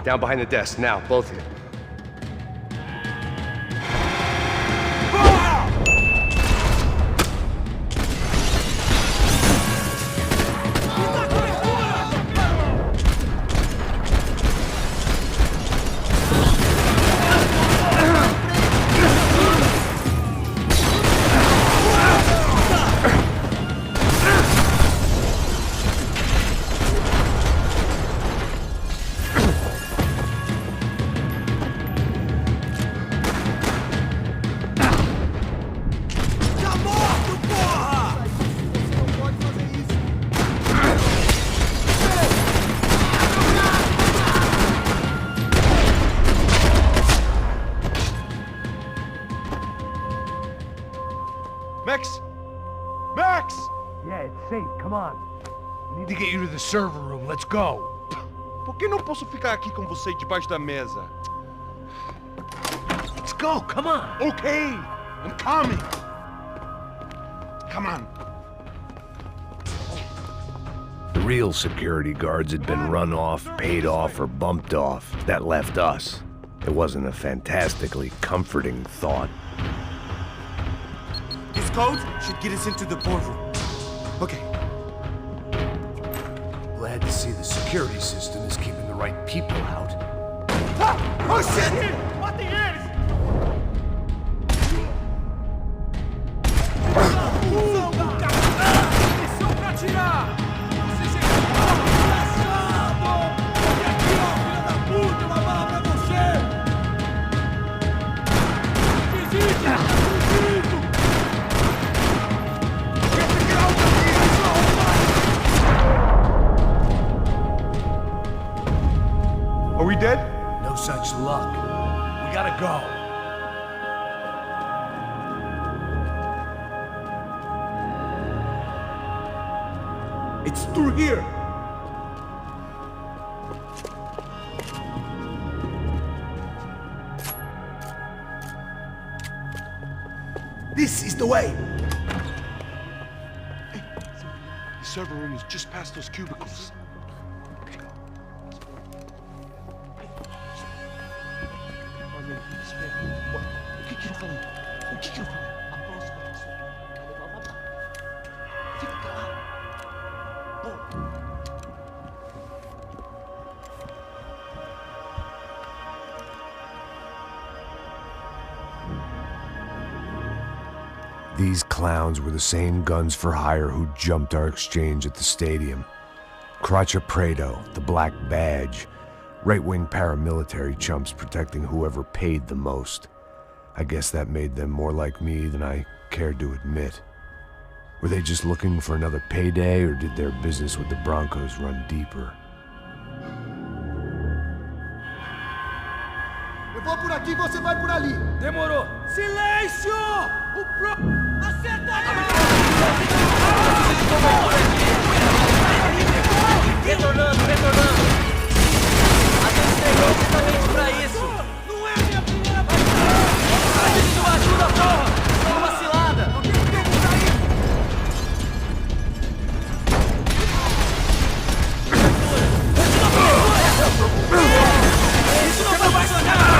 Down behind the desk, now, both of you. Max! Max! Yeah, it's safe. Come on. We need to get you to the server room. Let's go. Por que não posso ficar aqui com você debaixo da mesa? Let's go. Come on. Okay, I'm coming. Come on. The real security guards had been run off, paid off, or bumped off. That left us. It wasn't a fantastically comforting thought. This code should get us into the boardroom. Okay. Glad to see the security system is keeping the right people out. Ah! Oh shit! What the hell? Missão pra tirar! Você desgraçado! Olha aqui, ó, filha da puta, uma bala pra você! Visita! Are we dead? No such luck. We gotta go. It's through here! This is the way. The server room is just past those cubicles. O que eu falei? O que eu falei? A próxima pessoa que vai levar uma bala. Fica calado. These clowns were the same guns for hire who jumped our exchange at the stadium. Crotcha Prado, the Black Badge. Right-wing paramilitary chumps protecting whoever paid the most. I guess that made them more like me than I cared to admit. Were they just looking for another payday, or did their business with the Broncos run deeper? Eu vou por aqui, você vai por ali. Demorou. Silêncio! O pro... Acerta ele! Retornando, retornando. A gente treinou justamente pra isso. Não é minha primeira vez. A gente não ajuda, porra. Só uma cilada. Não tem tempo pra isso. Isso não vai funcionar.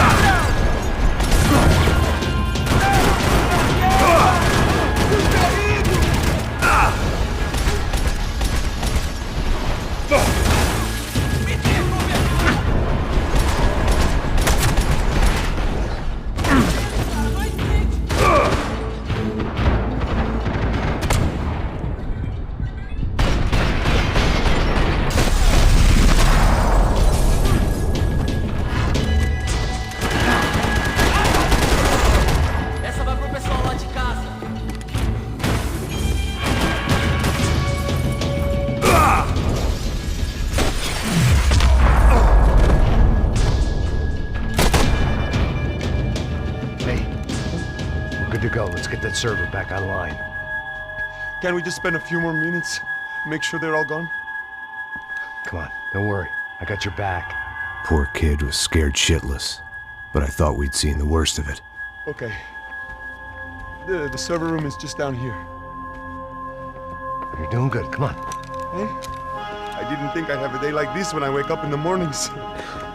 Server back online. Can we just spend a few more minutes? Make sure they're all gone? Come on, don't worry. I got your back. Poor kid was scared shitless, but I thought we'd seen the worst of it. Okay. The server room is just down here. You're doing good. Come on. Hey? I didn't think I'd have a day like this when I wake up in the mornings.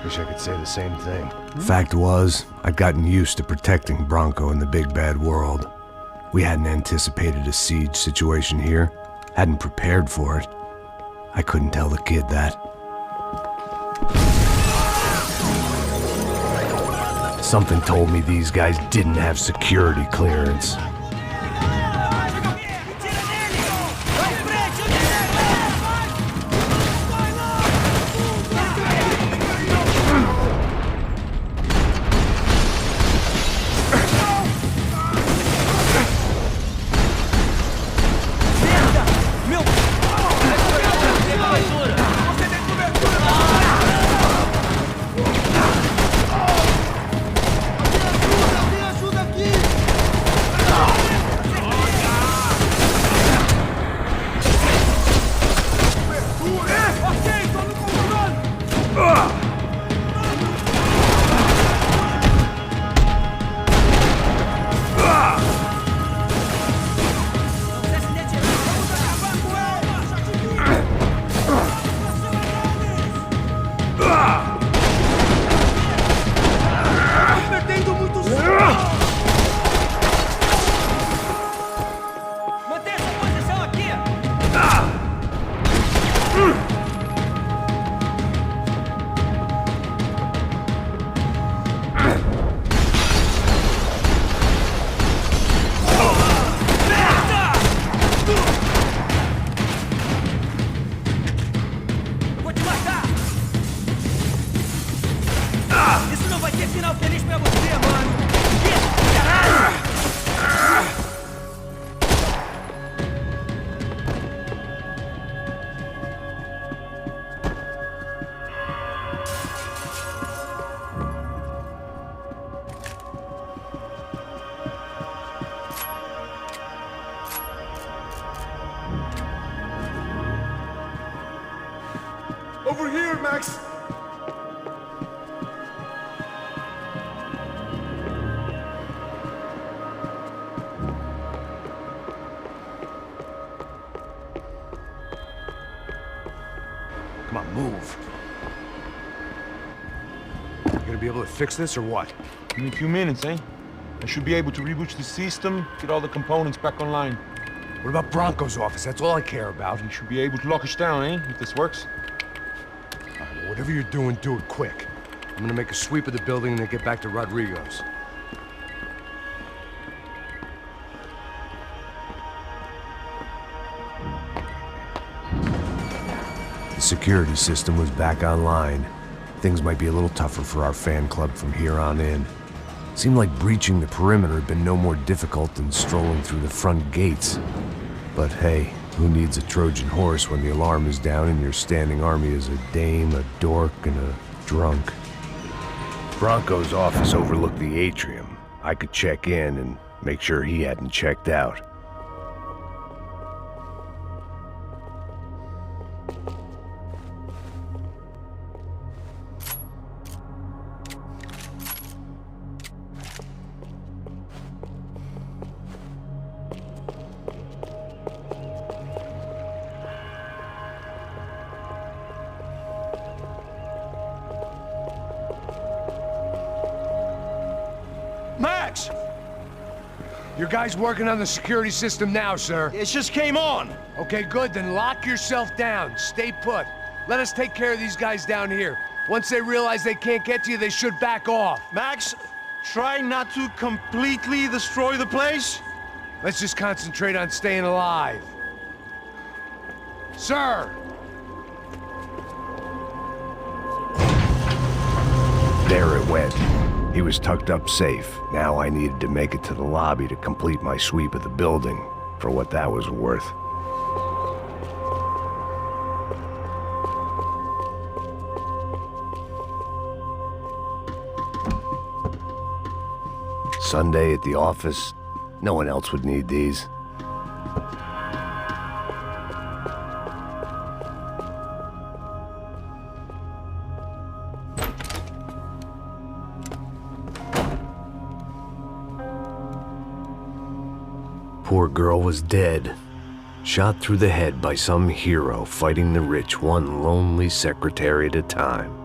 Wish I could say the same thing. Fact was, I'd gotten used to protecting Bronco in the big bad world. We hadn't anticipated a siege situation here, hadn't prepared for it. I couldn't tell the kid that. Something told me these guys didn't have security clearance. Over here, Max! Come on, move. You gonna be able to fix this or what? In a few minutes, eh? I should be able to reboot the system, get all the components back online. What about Bronco's office? That's all I care about. You should be able to lock us down, eh? If this works. All right, well, whatever you're doing, do it quick. I'm gonna make a sweep of the building and then get back to Rodrigo's. The security system was back online. Things might be a little tougher for our fan club from here on in. Seemed like breaching the perimeter had been no more difficult than strolling through the front gates. But hey, who needs a Trojan horse when the alarm is down and your standing army is a dame, a dork, and a drunk? Bronco's office overlooked the atrium. I could check in and make sure he hadn't checked out. Max! Your guy's working on the security system now, sir. It just came on. Okay, good. Then lock yourself down. Stay put. Let us take care of these guys down here. Once they realize they can't get to you, they should back off. Max, try not to completely destroy the place. Let's just concentrate on staying alive. Sir! There it went. He was tucked up safe. Now I needed to make it to the lobby to complete my sweep of the building, for what that was worth. Sunday at the office. No one else would need these. Poor girl was dead. Shot through the head by some hero fighting the rich one lonely secretary at a time.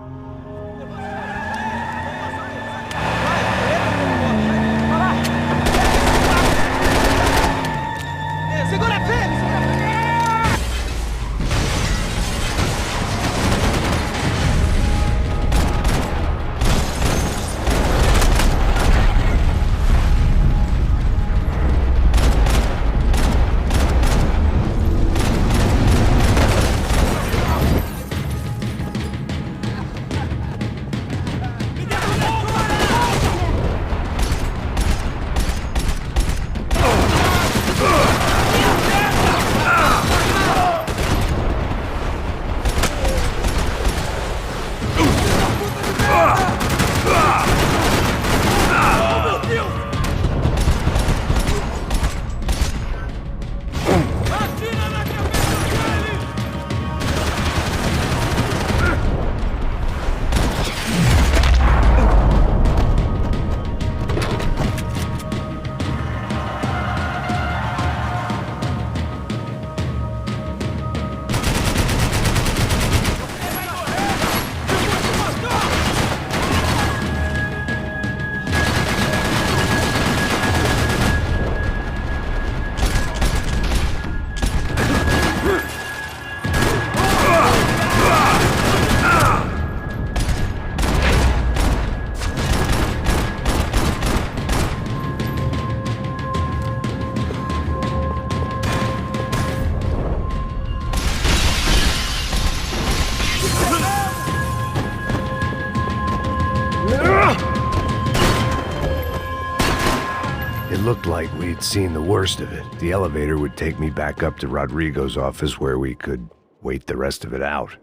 It looked like we'd seen the worst of it. The elevator would take me back up to Rodrigo's office where we could wait the rest of it out.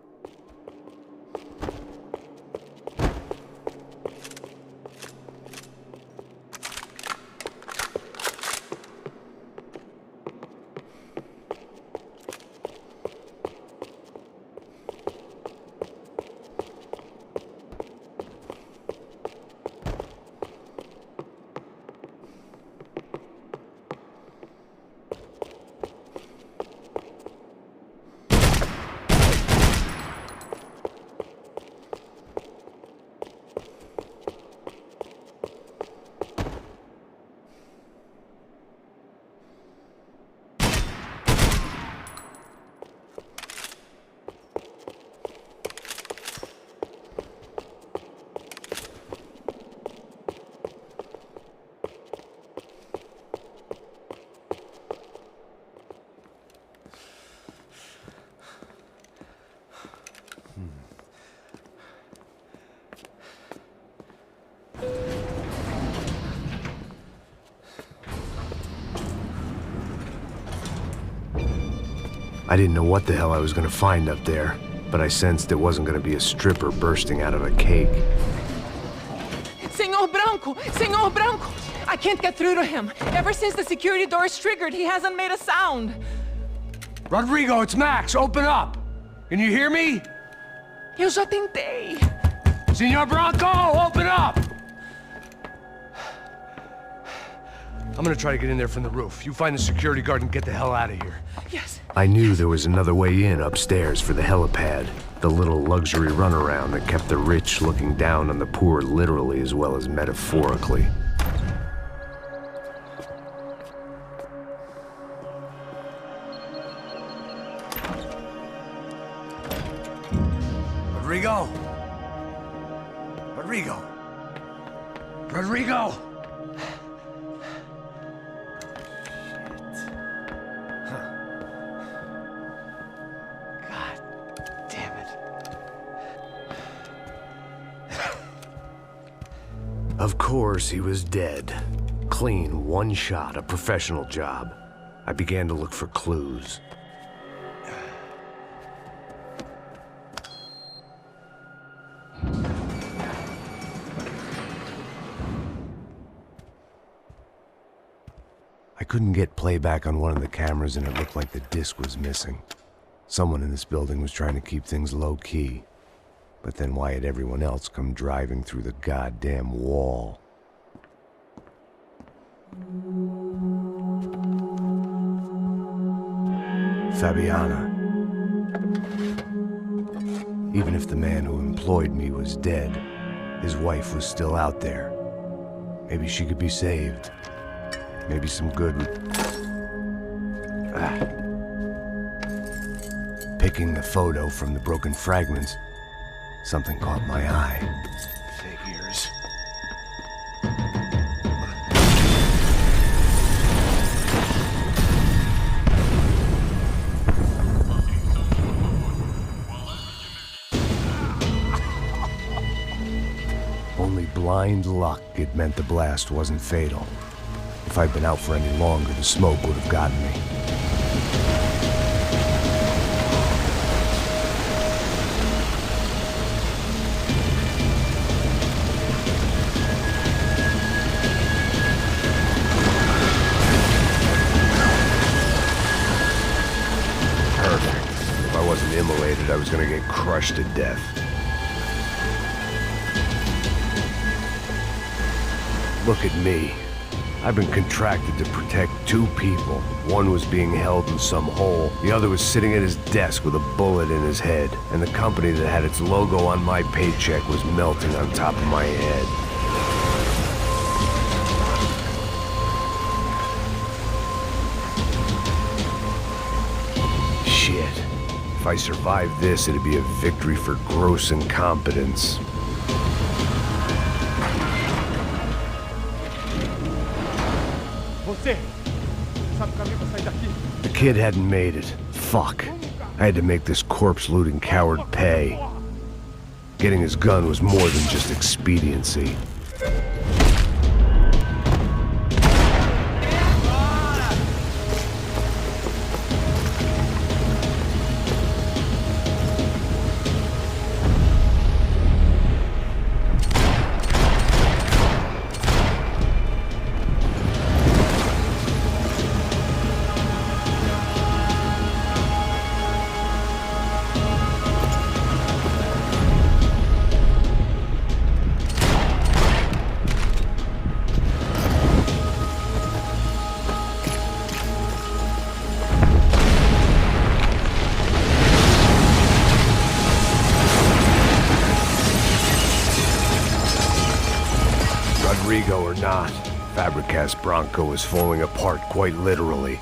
I didn't know what the hell I was going to find up there, but I sensed it wasn't going to be a stripper bursting out of a cake. Senor Branco! Senor Branco! I can't get through to him. Ever since the security door is triggered, he hasn't made a sound. Rodrigo, it's Max. Open up. Can you hear me? Eu já tentei. Senor Branco, open up! I'm gonna try to get in there from the roof. You find the security guard and get the hell out of here. Yes. I knew there was another way in upstairs for the helipad, the little luxury runaround that kept the rich looking down on the poor literally as well as metaphorically. Rodrigo? Rodrigo? Rodrigo? Of course, he was dead. Clean, one shot, a professional job. I began to look for clues. I couldn't get playback on one of the cameras and it looked like the disc was missing. Someone in this building was trying to keep things low-key. But then why had everyone else come driving through the goddamn wall? Fabiana. Even if the man who employed me was dead, his wife was still out there. Maybe she could be saved. Maybe some good would... Picking the photo from the broken fragments, something caught my eye. Figures. Only blind luck it meant the blast wasn't fatal. If I'd been out for any longer, the smoke would have gotten me. Perfect. If I wasn't immolated, I was gonna get crushed to death. Look at me. I've been contracted to protect two people. One was being held in some hole. The other was sitting at his desk with a bullet in his head. And the company that had its logo on my paycheck was melting on top of my head. Shit. If I survived this, it'd be a victory for gross incompetence. Você sabe o caminho pra sair daqui? The kid hadn't made it. Fuck. I had to make this corpse-looting coward pay. Getting his gun was more than just expediency. Rodrigo or not, Fabricast Bronco is falling apart quite literally.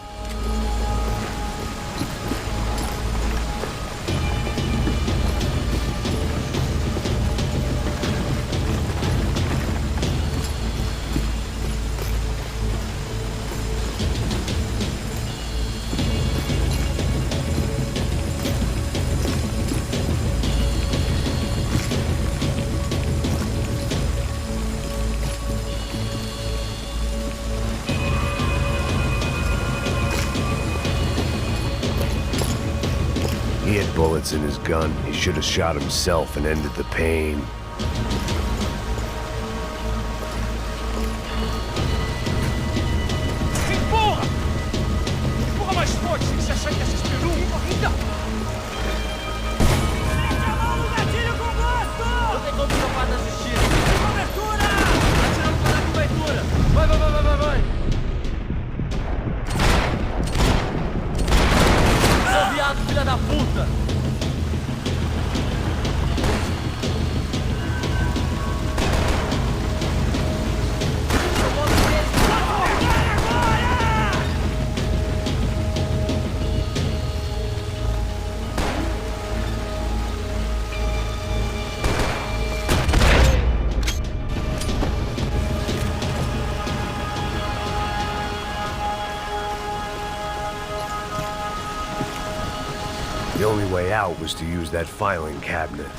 He had bullets in his gun. He should have shot himself and ended the pain. Empurra! Empurra mais forte sem se achar que essa esperou. Ainda! Não tem como escapar da justiça. Cobertura! Atirando pela cobertura. Vai, vai, vai, vai, vai, vai. Seu viado, filha da puta! The only way out was to use that filing cabinet.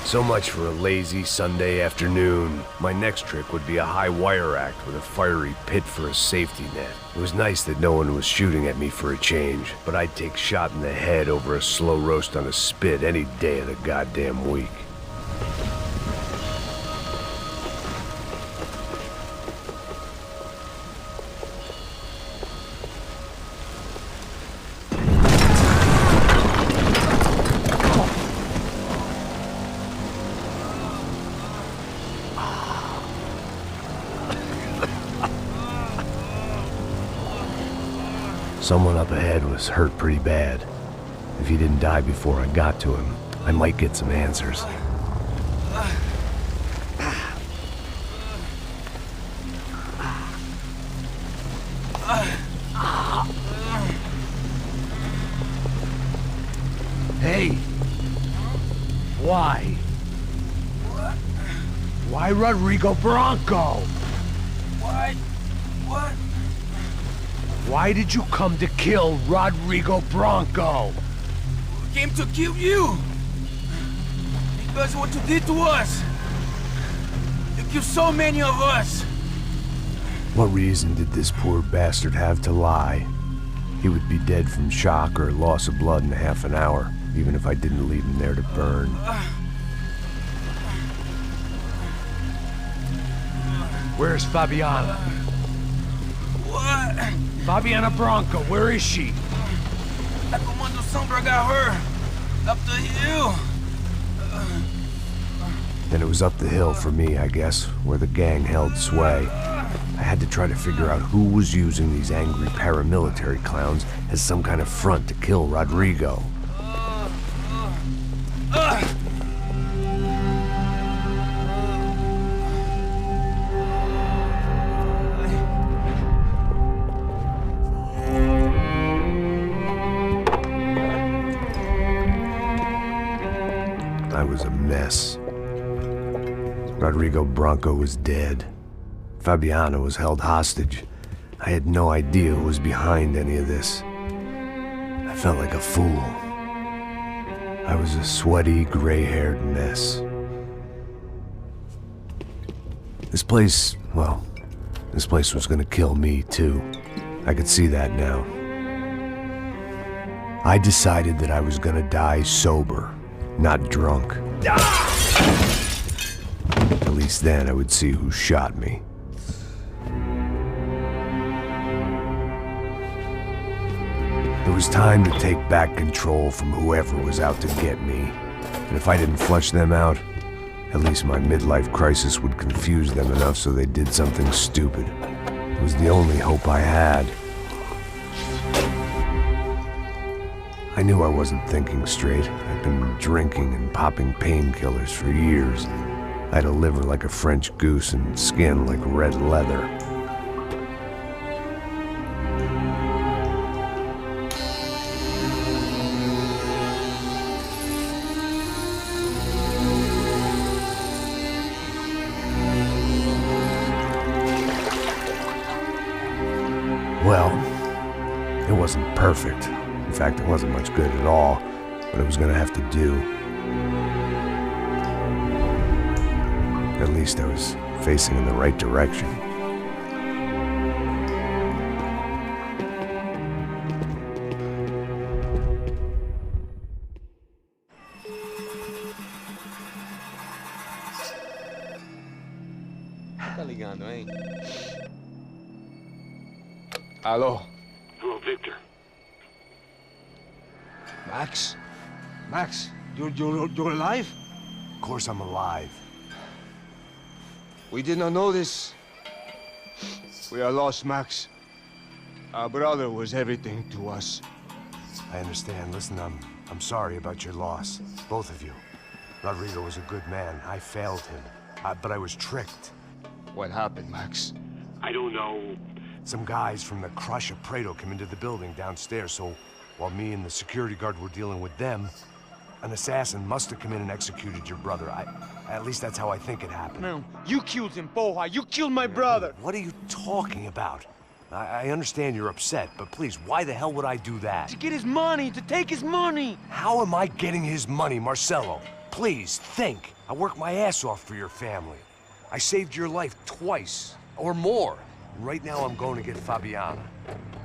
So much for a lazy Sunday afternoon. My next trick would be a high wire act with a fiery pit for a safety net. It was nice that no one was shooting at me for a change, but I'd take shot in the head over a slow roast on a spit any day of the goddamn week. Someone up ahead was hurt pretty bad. If he didn't die before I got to him, I might get some answers. Hey! Why? Why Rodrigo Bronco? What? What? Why did you come to kill Rodrigo Bronco? We came to kill you! Because of what you did to us! You killed so many of us! What reason did this poor bastard have to lie? He would be dead from shock or loss of blood in half an hour, even if I didn't leave him there to burn. Where's Fabiana? What? Fabiana Bronco, where is she? That Comando Sombra got her! Up the hill! Then it was up the hill for me, I guess, where the gang held sway. I had to try to figure out who was using these angry paramilitary clowns as some kind of front to kill Rodrigo. I was a mess. Rodrigo Bronco was dead. Fabiana was held hostage. I had no idea who was behind any of this. I felt like a fool. I was a sweaty, gray-haired mess. This place was gonna kill me too. I could see that now. I decided that I was gonna die sober, not drunk. At least then I would see who shot me. It was time to take back control from whoever was out to get me. And if I didn't flush them out, at least my midlife crisis would confuse them enough so they did something stupid. It was the only hope I had. I knew I wasn't thinking straight. I'd been drinking and popping painkillers for years. I had a liver like a French goose and skin like red leather. Well, it wasn't perfect. In fact, it wasn't much good at all, but it was gonna have to do. At least I was facing in the right direction. Tá ligando, hein? Hello. Hello, Victor. Max? Max, you're alive? Of course I'm alive. We did not know this. We are lost, Max. Our brother was everything to us. I understand. Listen, I'm sorry about your loss. Both of you. Rodrigo was a good man. I failed him. But I was tricked. What happened, Max? I don't know. Some guys from the Crush of Prado came into the building downstairs, so while me and the security guard were dealing with them, an assassin must have come in and executed your brother. At least that's how I think it happened. Não, you killed him, porra! You killed my brother! What are you talking about? I understand you're upset, but please, why the hell would I do that? To get his money, to take his money! How am I getting his money, Marcelo? Please, think. I worked my ass off for your family. I saved your life twice, or more. And right now I'm going to get Fabiana.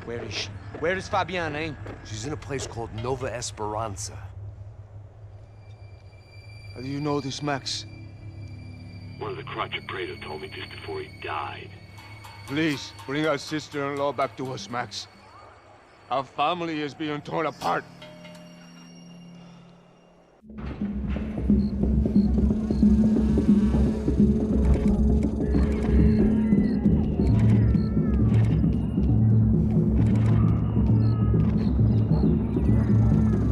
Where is she? Where is Fabiana, hein? She's in a place called Nova Esperanza. How do you know this, Max? One of the Crotcher Prado told me just before he died. Please, bring our sister-in-law back to us, Max. Our family is being torn apart.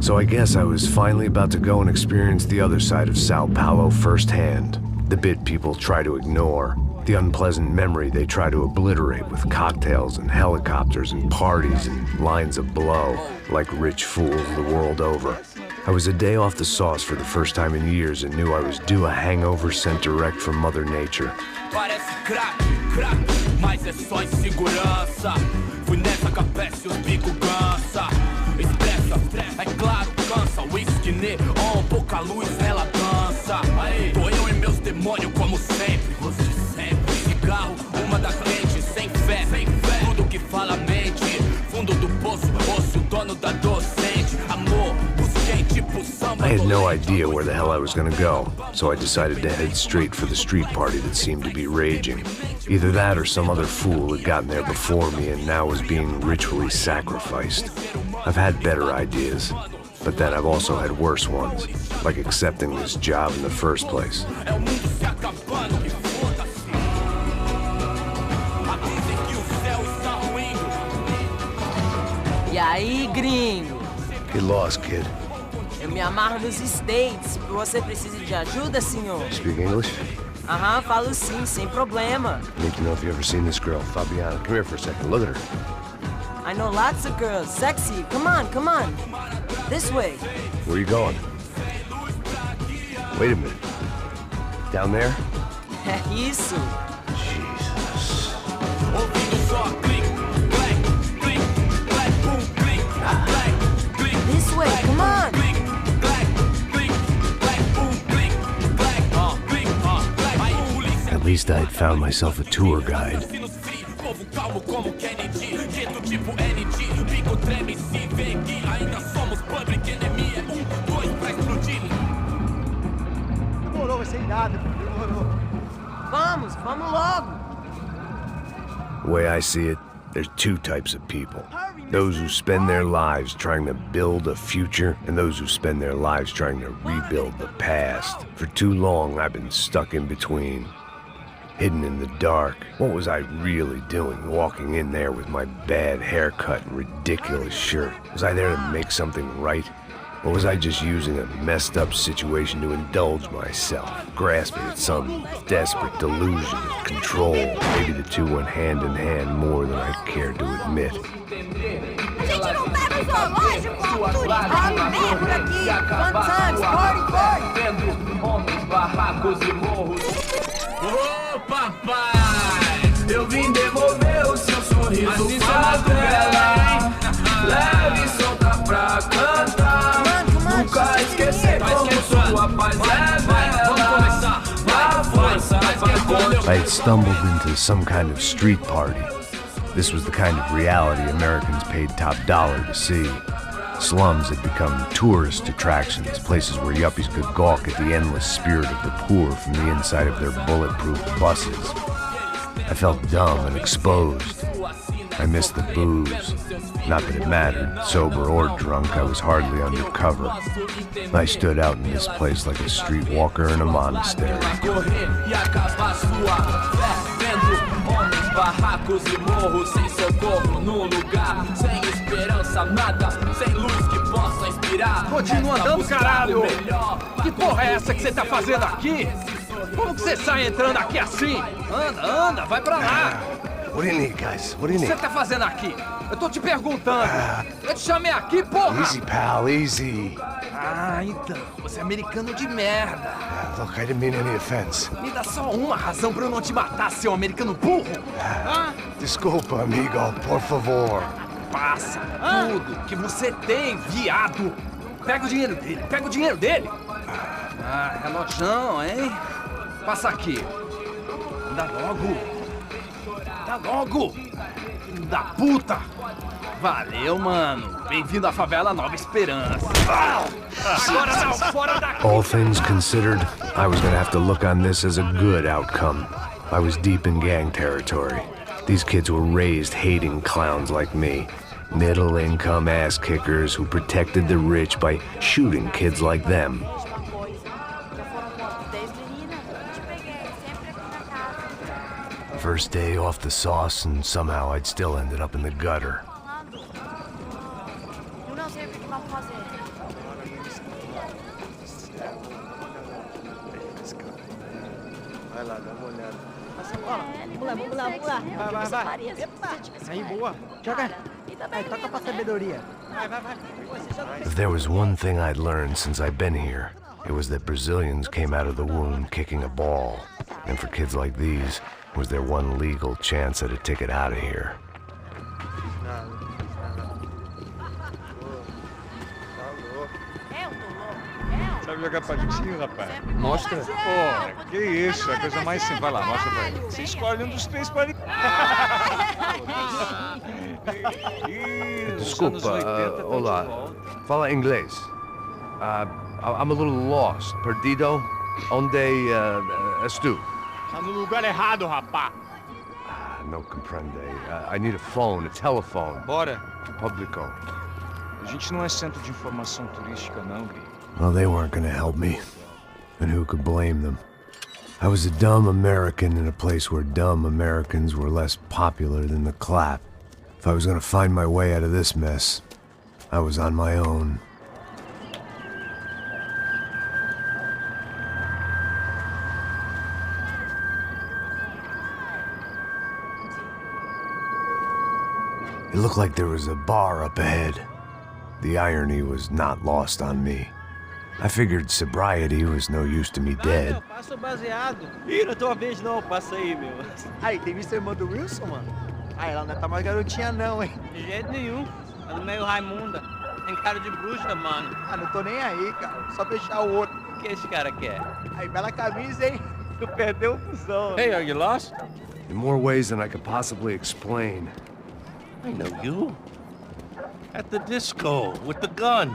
So I guess I was finally about to go and experience the other side of Sao Paulo firsthand. The bit people try to ignore. The unpleasant memory they try to obliterate with cocktails and helicopters and parties and lines of blow, like rich fools the world over. I was a day off the sauce for the first time in years and knew I was due a hangover sent direct from Mother Nature. Parece crack, mas é só insegurança. Fui nessa capeste, os bico cansa. Expressa, é claro, cansa. Whisky neon, pouca luz, ela dança. Tô eu e meus demônios como sempre. Cigarro, uma da frente, sem fé. Tudo que fala mente. Fundo do poço, osso, dono da docente. Amor, busquei tipo samba. I had no idea where the hell I was gonna go, so I decided to head straight for the street party that seemed to be raging. Either that or some other fool had gotten there before me and now was being ritually sacrificed. I've had better ideas, but then I've also had worse ones, like accepting this job in the first place. E aí, gringo? Get lost, kid. Eu me amarro nos States. Você precisa de ajuda, senhor? Speak English? Aham, falo sim, sem problema. I need to know if you've ever seen this girl, Fabiana. Come here for a second. Look at her. I know lots of girls. Sexy. Come on, come on. This way. Where are you going? Wait a minute. Down there? É isso. Jesus. This way, come on. At least I had found myself a tour guide. Demorou, vai ser irado, demorou. Vamos logo. The way I see it, there's two types of people. Those who spend their lives trying to build a future, and those who spend their lives trying to rebuild the past. For too long, I've been stuck in between. Hidden in the dark. What was I really doing walking in there with my bad haircut and ridiculous shirt? Was I there to make something right? Or was I just using a messed up situation to indulge myself, grasping at some desperate delusion of control? Maybe the two went hand in hand more than I cared to admit. Gente, não tá no zoológico, altura de merda aqui. Fun times, party. Homens, barracos e morros. Ô, papai, eu vim devolver o seu sorriso favela. Leve e solta pra cantar. Nunca esquecer como sua paz é bela. Vá força, I had stumbled into some kind of street party. This was the kind of reality Americans paid top dollar to see. Slums had become tourist attractions, places where yuppies could gawk at the endless spirit of the poor from the inside of their bulletproof buses. I felt dumb and exposed. I missed the booze. Not that it mattered, sober or drunk, I was hardly undercover. I stood out in this place like a streetwalker in a monastery. Barracos e morros sem socorro no lugar, sem esperança, nada, sem luz que possa inspirar. Continua andando, caralho! Que porra é essa que você tá fazendo aqui? Como que você sai entrando aqui assim? Anda, vai pra lá! What do you need, guys? What do you O que need? você tá fazendo aqui? Eu tô te perguntando. Eu te chamei aqui, porra! Easy, pal, easy. Ah, então, você é americano de merda. Look, I didn't mean any offense. Me dá só uma razão pra eu não te matar, seu americano burro. Desculpa, amigo, por favor. Passa tudo que você tem, viado. Pega o dinheiro dele, Ah, relojão, hein? Passa aqui. Anda logo. Anda logo. Filho da puta. Valeu, mano. Bem-vindo à favela Nova Esperança. Agora não, fora daqui. All things considered, I was gonna have to look on this as a good outcome. I was deep in gang territory. These kids were raised hating clowns like me. Middle-income ass-kickers who protected the rich by shooting kids like them. First day off the sauce, and somehow I'd still ended up in the gutter. Vamos lá. Vai. Epa! Aí, boa. Joga. Aí, toca pra sabedoria. Vai. If there was one thing I'd learned since I've been here, it was that Brazilians came out of the womb kicking a ball. And for kids like these, it was their one legal chance at a ticket out of here. Sabe jogar patinho, rapaz? Mostra. Pô, que isso, é a coisa mais simples. Vai lá, mostra pra ele. Você escolhe um dos três para ele. Desculpa, olá. Fala inglês. I'm a little lost. Perdido? Onde estou? Tá no lugar errado, rapá. No comprende. I need a phone, a telephone. Bora. Publico. A gente não é centro de informação turística, não, Gui. Well, they weren't gonna help me. And who could blame them? I was a dumb American in a place where dumb Americans were less popular than the clap. If I was gonna find my way out of this mess, I was on my own. It looked like there was a bar up ahead. The irony was not lost on me. I figured sobriety was no use to me dead. Passa o baseado. Ih, não é tua vez não, passa aí, meu. Aí, tem visto a irmã do Wilson, mano? Ah, ela não tá mais garotinha não, hein? De jeito nenhum. Ela é meio Raimunda. Tem cara de bruxa, mano. Ah, não tô nem aí, cara. Só fechar o outro. O que esse cara quer? Aí, bela camisa, hein? Tu perdeu o fusão. Hey, are you lost? In more ways than I could possibly explain. I know you. At the disco, with the gun.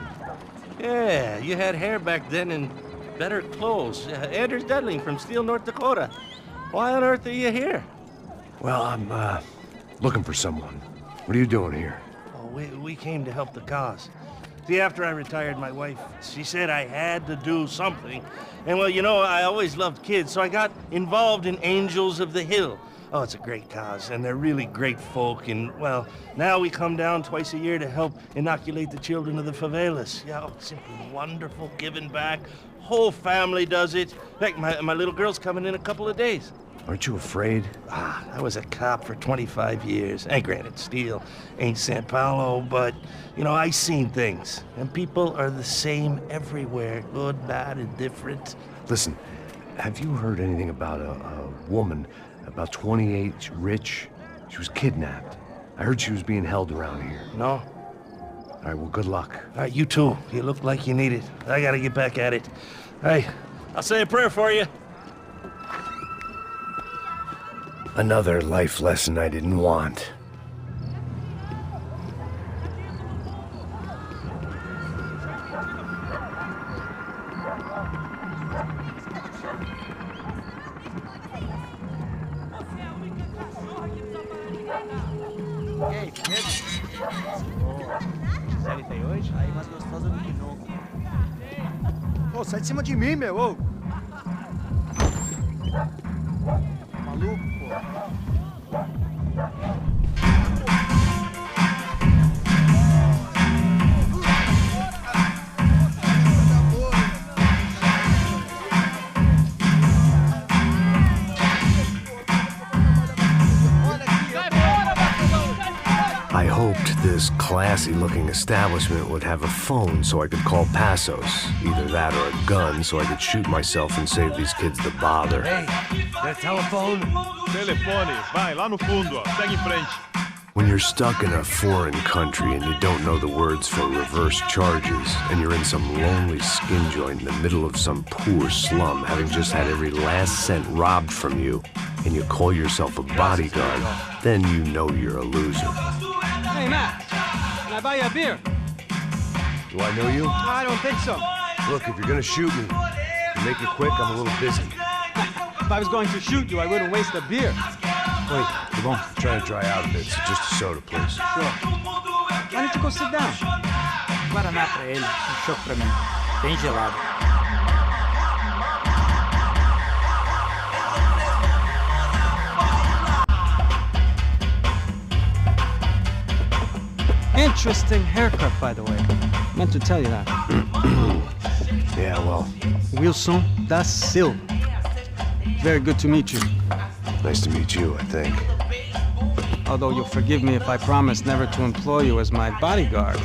Yeah, you had hair back then and better clothes. Anders Dudling from Steele, North Dakota. Why on earth are you here? Well, I'm, looking for someone. What are you doing here? Oh, we came to help the cause. See, after I retired, my wife, she said I had to do something. And, well, you know, I always loved kids, so I got involved in Angels of the Hill. Oh, it's a great cause, and they're really great folk, and, well, now we come down twice a year to help inoculate the children of the favelas. Yeah, oh, simply wonderful, giving back. Whole family does it. In fact, my little girl's coming in a couple of days. Aren't you afraid? I was a cop for 25 years. And granted, Steele ain't San Paulo, but, you know, I seen things. And people are the same everywhere, good, bad, and different. Listen, have you heard anything about a woman, about 28, rich? She was kidnapped. I heard she was being held around here. No? All right, well, good luck. All right, you too. You look like you need it. I gotta get back at it. Hey, I'll say a prayer for you. Another life lesson I didn't want. E aí, beleza? Série tem hoje? Aí, mais gostosa do que nunca. Ô, sai de cima de mim, meu, ô! Maluco, pô. I hoped this classy-looking establishment would have a phone so I could call Passos. Either that or a gun so I could shoot myself and save these kids the bother. Hey, that telephone? Telefone, vai lá no fundo, ó. Segue em frente. When you're stuck in a foreign country and you don't know the words for reverse charges, and you're in some lonely skin joint in the middle of some poor slum, having just had every last cent robbed from you, and you call yourself a bodyguard, then you know you're a loser. Hey, Matt, can I buy you a beer? Do I know you? I don't think so. Look, if you're gonna shoot me, make it quick, I'm a little busy. If I was going to shoot you, I wouldn't waste a beer. Wait, come on. I'm trying to dry out a bit, so just a soda, please. Sure. Why don't you go sit down? Guaraná pra ele, choco pra mim. Bem gelado. Interesting haircut, by the way. Meant to tell you that. Yeah, well, Wilson da Silva. Very good to meet you. nice to meet you, I think. Although you'll forgive me if I promise never to employ you as my bodyguard.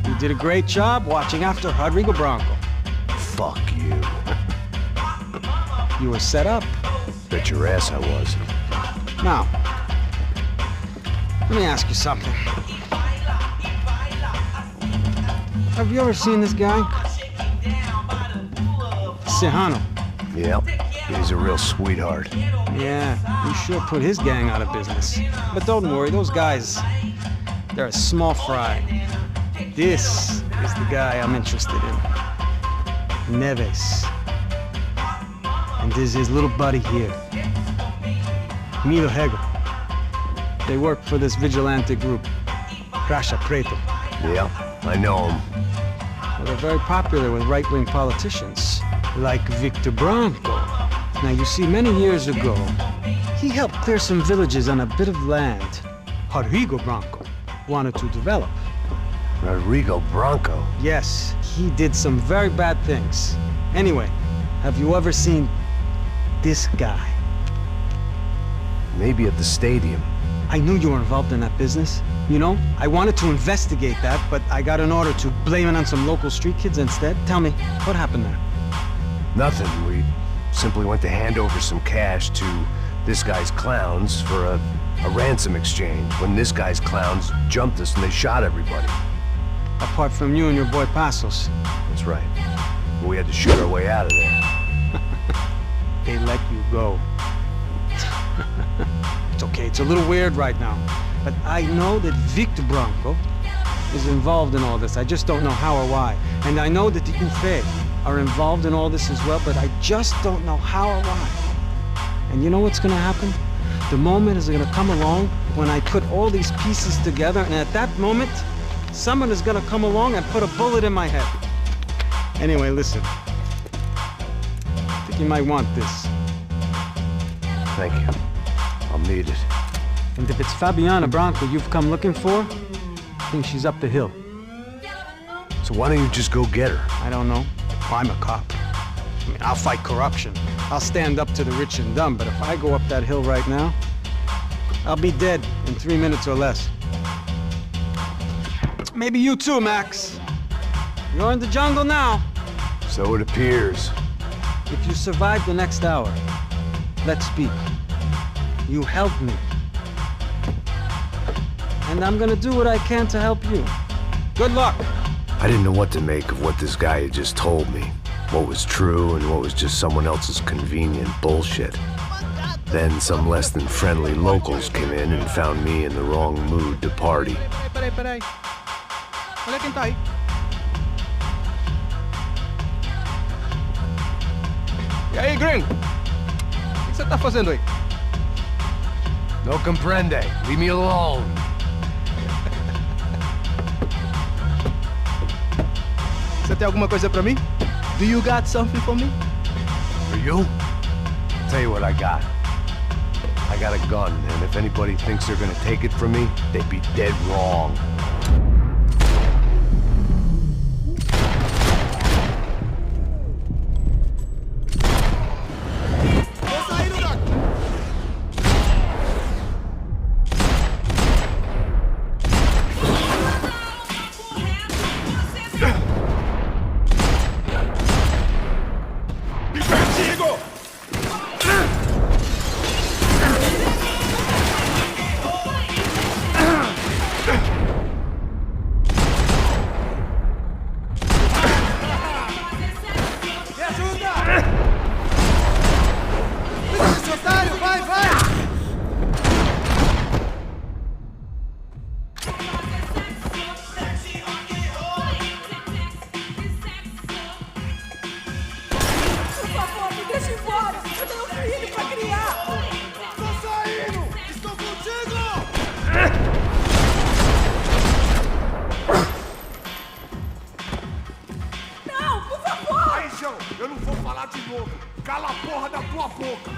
You did a great job watching after Rodrigo Branco. Fuck you. You were set up. Bet your ass I was. Now, let me ask you something. Have you ever seen this guy? Serrano. Yep, he's a real sweetheart. Yeah, he sure put his gang out of business. But don't worry, those guys, they're a small fry. This is the guy I'm interested in. Neves. And this is his little buddy here. Milega. They work for this vigilante group, Caixa Preta. Yeah, I know him. Well, they're very popular with right-wing politicians, like Victor Branco. Now, you see, many years ago, he helped clear some villages on a bit of land Rodrigo Branco wanted to develop. Rodrigo Branco? Yes, he did some very bad things. Anyway, have you ever seen this guy? Maybe at the stadium. I knew you were involved in that business. You know, I wanted to investigate that, but I got an order to blame it on some local street kids instead. Tell me, what happened there? Nothing. We simply went to hand over some cash to this guy's clowns for a ransom exchange when this guy's clowns jumped us and they shot everybody. Apart from you and your boy Passos. That's right. But we had to shoot our way out of there. They let you go. It's okay, it's a little weird right now. But I know that Victor Branco is involved in all this. I just don't know how or why. And I know that the UFE are involved in all this as well, but I just don't know how or why. And you know what's gonna happen? The moment is gonna come along when I put all these pieces together, and at that moment, someone is gonna come along and put a bullet in my head. Anyway, listen. I think you might want this. Thank you. I'll need it. And if it's Fabiana Branco you've come looking for, I think she's up the hill. So why don't you just go get her? I don't know. I'm a cop. I mean, I'll fight corruption. I'll stand up to the rich and dumb, but if I go up that hill right now, I'll be dead in 3 minutes or less. Maybe you too, Max. You're in the jungle now. So it appears. If you survive the next hour, let's speak. You helped me. And I'm gonna do what I can to help you. Good luck. I didn't know what to make of what this guy had just told me. What was true and what was just someone else's convenient bullshit. Then some less than friendly locals came in and found me in the wrong mood to party. Peraí. Olha quem tá aí. E aí, gringo? O que você tá fazendo aí? No comprende. Leave me alone. Você tem alguma coisa pra mim? Do you got something for me? For you? Tell you what I got. I got a gun, and if anybody thinks they're gonna take it from me, they'd be dead wrong. frente, otário! Vai, vai! Por favor, me deixe embora! Eu tenho um filho pra criar! Tô saindo! Estou contigo! Não, por favor! Aí, João, eu não vou falar de novo. Cala a porra da tua boca.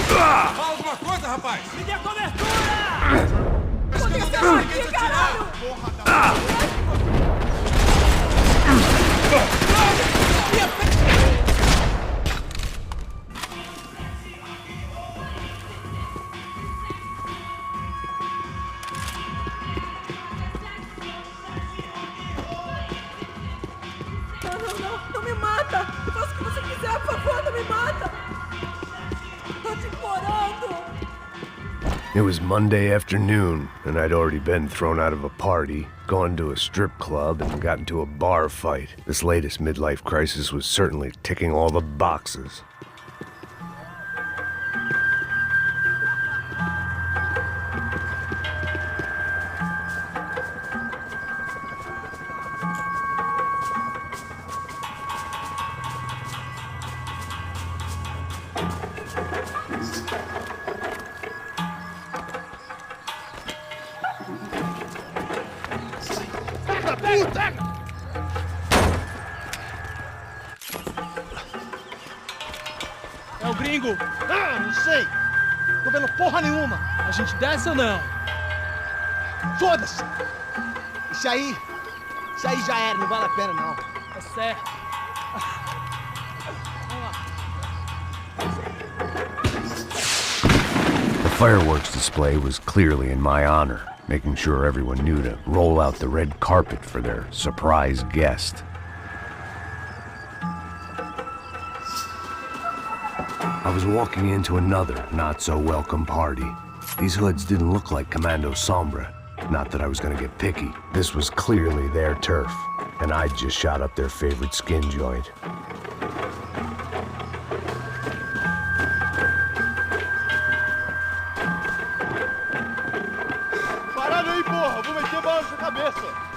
Fala alguma coisa, rapaz! Me dê cobertura! Aconteceu aqui, caralho! Não me mata! Faça o que você quiser, por favor, não me mata! Tô te implorando! It was Monday afternoon, and I'd already been thrown out of a party, gone to a strip club, and got into a bar fight. This latest midlife crisis was certainly ticking all the boxes. É o gringo! Ah, não sei! Tô vendo porra nenhuma! A gente desce ou não? Foda-se! Isso aí já era, não vale a pena não. É certo. The fireworks display was clearly in my honor, making sure everyone knew to roll out the red carpet for their surprise guest. I was walking into another not-so-welcome party. These hoods didn't look like Commando Sombra. Not that I was gonna get picky. This was clearly their turf, and I'd just shot up their favorite skin joint. Parada aí, porra! Vou meter bala na sua cabeça!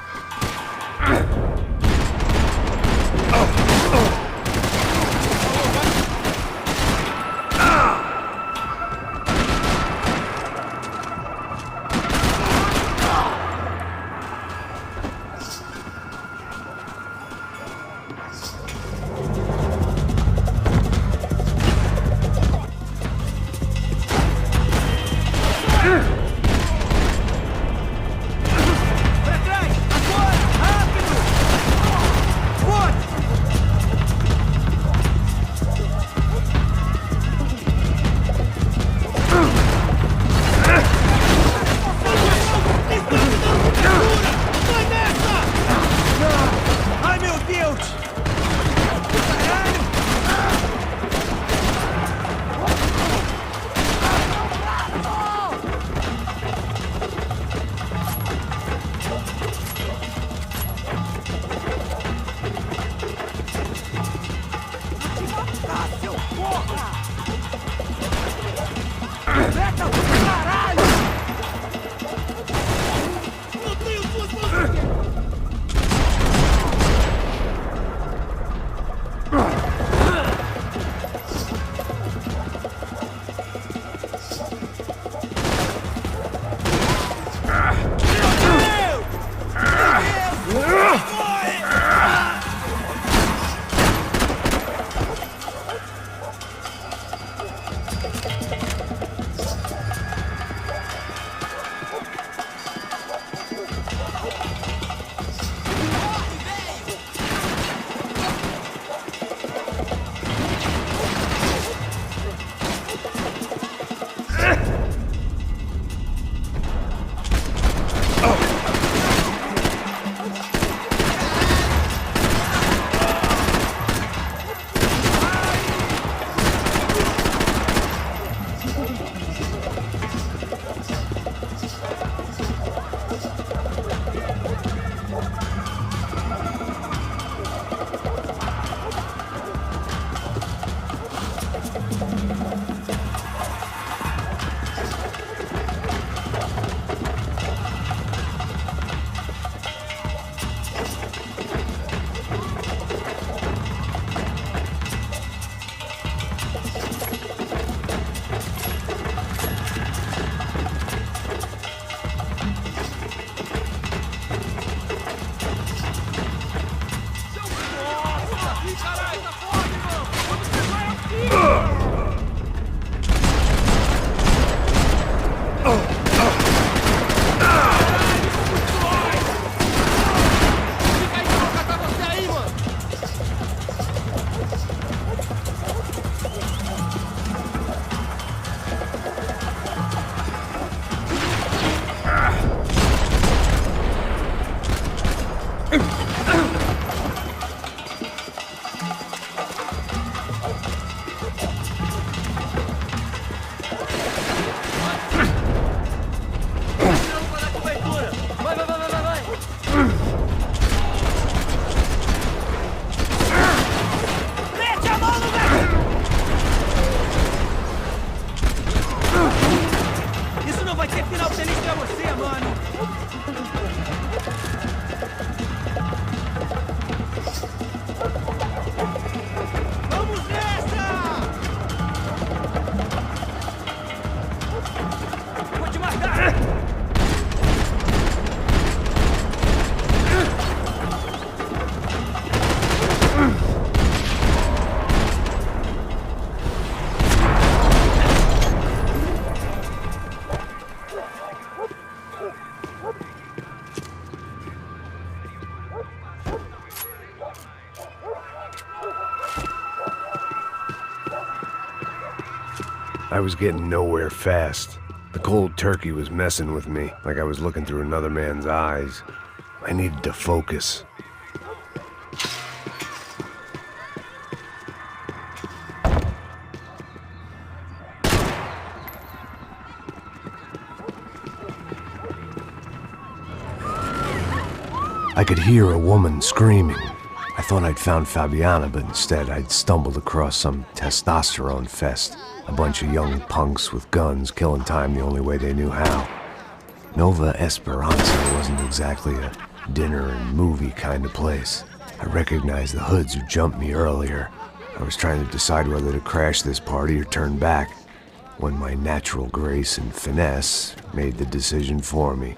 I was getting nowhere fast. The cold turkey was messing with me, like I was looking through another man's eyes. I needed to focus. I could hear a woman screaming. I thought I'd found Fabiana, but instead I'd stumbled across some testosterone fest. A bunch of young punks with guns killing time the only way they knew how. Nova Esperanza wasn't exactly a dinner and movie kind of place. I recognized the hoods who jumped me earlier. I was trying to decide whether to crash this party or turn back, when my natural grace and finesse made the decision for me.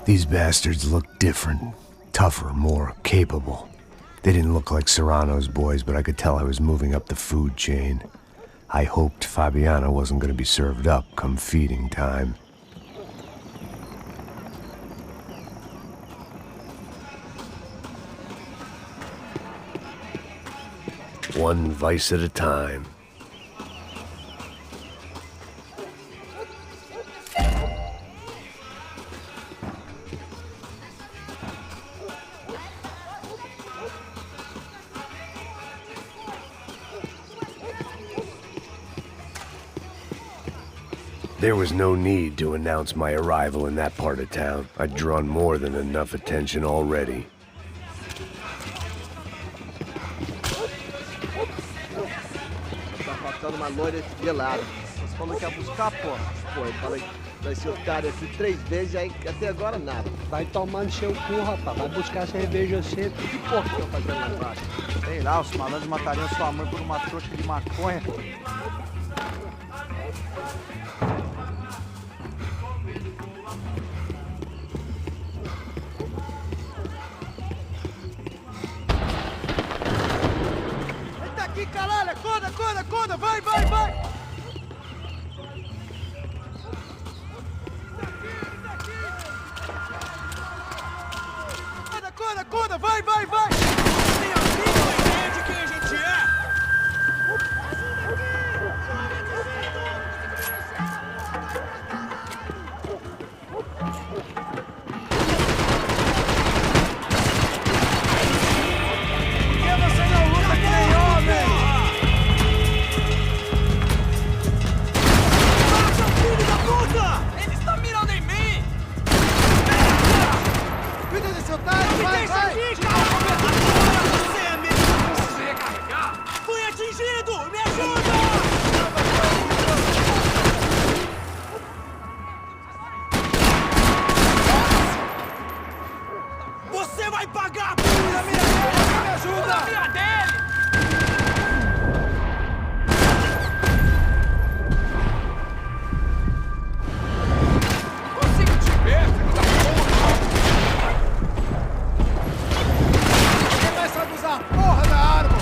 These bastards looked different, tougher, more capable. They didn't look like Serrano's boys, but I could tell I was moving up the food chain. I hoped Fabiana wasn't going to be served up come feeding time. One vice at a time. There was no need to announce my arrival in that part of town. I'd drawn more than enough attention already. Tá faltando uma loira esguelada. Você falou que ia buscar, porra? Pô, eu falei pra esse otário aqui 3 vezes e aí até agora nada. Vai tomando seu cu, rapaz. Vai buscar cerveja cedo. Que porra que eu fazendo lá embaixo? Sei lá, os malandros matariam sua mãe por uma trouxa de maconha. Caralho, acorda, vai! Acorda, vai! Tem a mínima ideia de quem a gente é? Por que você não luta que nem homem? Filho da puta! Ele está mirando em mim! Cuida desse otário, vai! Aqui, cara! Você é mesmo que precisa recarregar? Fui atingido! Me ajuda! Você vai pagar por isso! Me ajuda! A minha dele! Consigo te ver, filho da porra! Quem vai saber usar a porra da arma?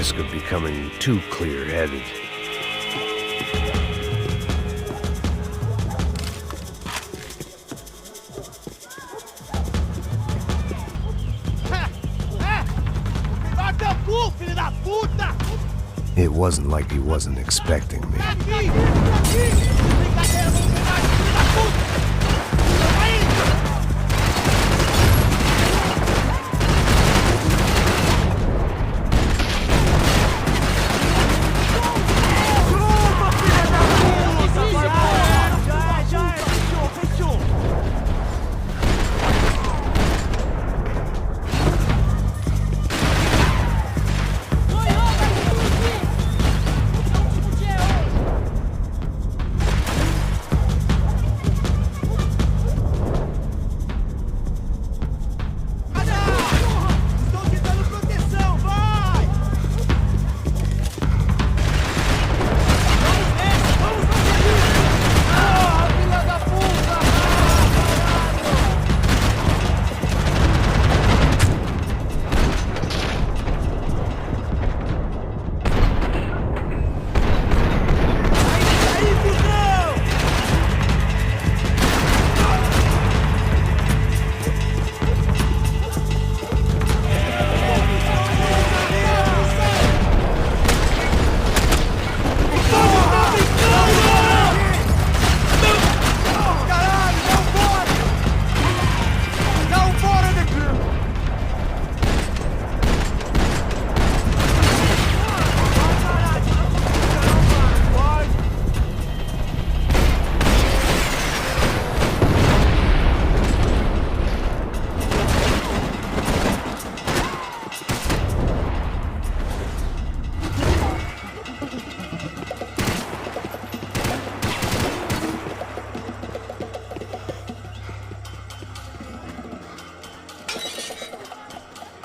risk of becoming too clear-headed. It wasn't like he wasn't expecting me.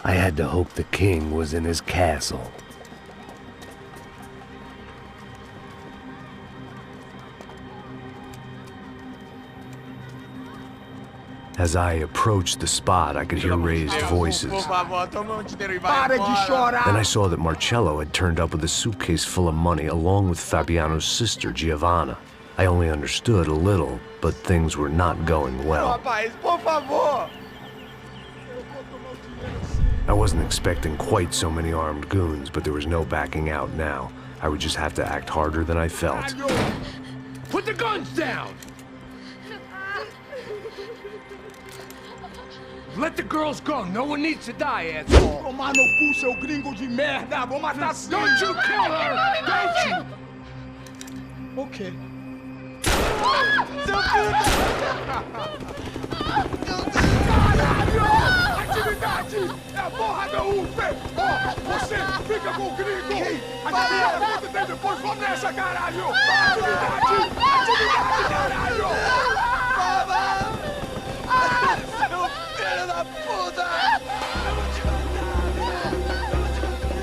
I had to hope the king was in his castle. As I approached the spot, I could hear raised voices. Then I saw that Marcello had turned up with a suitcase full of money along with Fabiano's sister, Giovanna. I only understood a little, but things were not going well. I wasn't expecting quite so many armed goons, but there was no backing out now. I would just have to act harder than I felt. Put the guns down! Let the girls go. No one needs to die, asshole. Tomar no cu, seu gringo de merda. Vou matar sim. Don't you kill her! Don't you? Okay. Seu filho Caralho! Atividade! É a porra da UP! Ó, você fica com o gringo! A galera conta até depois. Vamos nessa, caralho! Atividade! Atividade, caralho!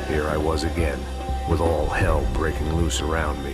Here I was again, with all hell breaking loose around me.